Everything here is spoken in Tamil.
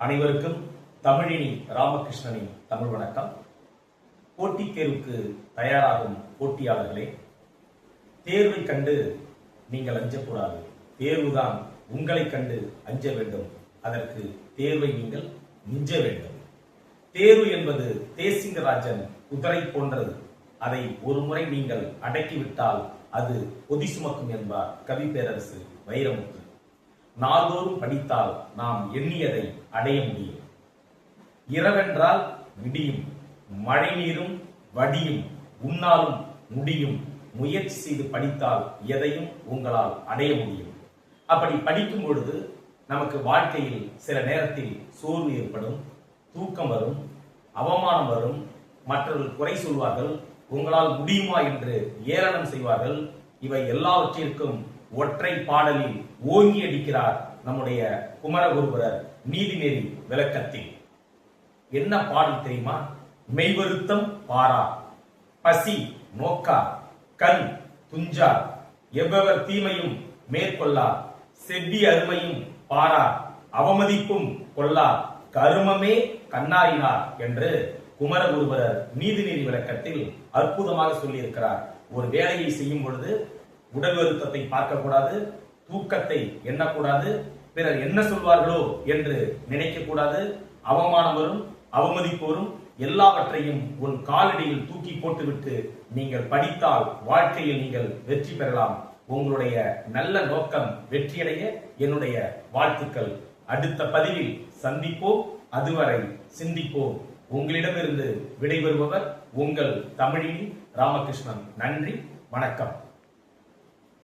அனைவருக்கும் தமிழினி ராமகிருஷ்ணனின் தமிழ் வணக்கம். போட்டித் தேர்வுக்கு தயாராகும் போட்டியாளர்களே, தேர்வை கண்டு நீங்கள் அஞ்சக்கூடாது. தேர்வுதான் உங்களை கண்டு அஞ்ச வேண்டும். அதற்கு தேர்வை நீங்கள் மிஞ்ச வேண்டும். தேர்வு என்பது தேசிங்கராஜன் குதிரை போன்றது. அதை ஒரு முறை நீங்கள் அடக்கிவிட்டால் அது பொதி சுமக்கும் என்பார் கவி பேரரசு வைரமுத்து. நாள்தோறும் படித்தால் நாம் எண்ணியதை அடைய முடியும். இரவென்றால் விடியும், மழை நீரும் வடியும், உன்னாலும் முடியும். முயற்சி செய்து படித்தால் எதையும் உங்களால் அடைய முடியும். அப்படி படிக்கும் பொழுது நமக்கு வாழ்க்கையில் சில நேரத்தில் சோர்வு ஏற்படும், தூக்கம் வரும், அவமானம் வரும், மற்றவர்கள் குறை சொல்வார்கள், உங்களால் முடியுமா என்று ஏளனம் செய்வார்கள். இவை எல்லாவற்றிற்கும் ஒற்றை பாடலில் ஓங்கி அடிக்கிறார் நம்முடைய குமரகுருபரர் நீதிநெறி விளக்கத்தில். என்ன பாடல் தெரியுமா? மெய்வருத்தம் பாரா, பசி நோக்கா, கண் துஞ்சா, எவ்வவர் தீமையும் மேற்கொள்ளார், செவ்வி அருமையும் பாரார், அவமதிப்பும் கொள்ளார், கருமமே கண்ணாயினார் என்று குமரகுருபரர் நீதிநெறி விளக்கத்தில் அற்புதமாக சொல்லியிருக்கிறார். ஒரு வேலையை செய்யும் பொழுது உடல் வருத்தத்தை பார்க்கக்கூடாது, தூக்கத்தை எண்ணக்கூடாது, பிறர் என்ன சொல்வார்களோ என்று நினைக்க கூடாது. அவமானம் வரும், அவமதிப்பு வரும், எல்லாவற்றையும் உன் காலடியில் தூக்கி போட்டுவிட்டு நீங்கள் படித்தால் வாழ்க்கையில் நீங்கள் வெற்றி பெறலாம். உங்களுடைய நல்ல நோக்கம் வெற்றியடைய என்னுடைய வாழ்த்துக்கள். அடுத்த பதிவில் சந்திப்போம். அதுவரை சிந்திப்போம். உங்களிடமிருந்து விடைபெறுபவர் உங்கள் தமிழினி ராமகிருஷ்ணன். நன்றி, வணக்கம்.